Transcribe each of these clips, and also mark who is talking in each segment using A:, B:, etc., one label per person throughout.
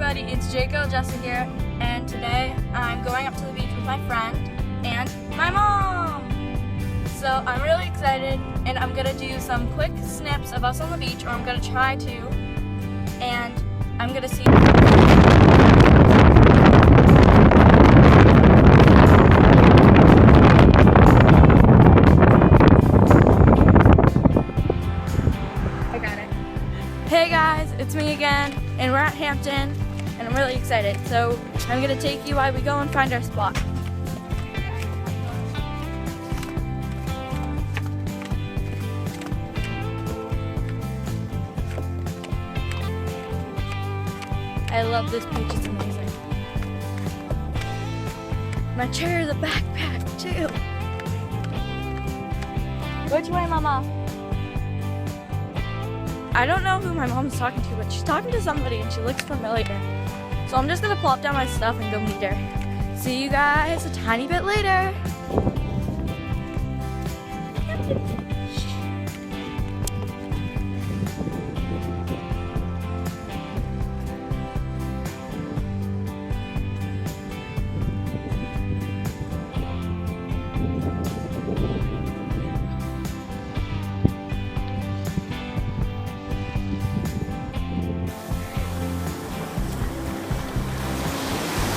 A: everybody, it's Jaco Jessa here, and today I'm going up to the beach with my friend and my mom. So I'm really excited, and I'm gonna do some quick snips of us on the beach, or I'm gonna try to, and I'm gonna see. I got it. Hey guys, it's me again, and we're at Hampton, and I'm really excited. So I'm gonna take you while we go and find our spot. I love this beach, it's amazing. My chair is a backpack too. Which way, Mama? I don't know who my mom's talking to, but she's talking to somebody and she looks familiar. So I'm just gonna plop down my stuff and go meet her. See you guys a tiny bit later.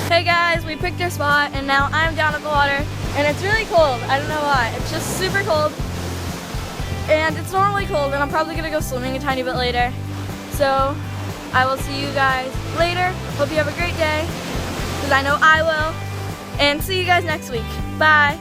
A: Hey guys, we picked our spot and now I'm down at the water and it's really cold. I don't know why. It's just super cold and it's normally cold, and I'm probably gonna go swimming a tiny bit later. So I will see you guys later. Hope you have a great day, because I know I will. And see you guys next week. Bye.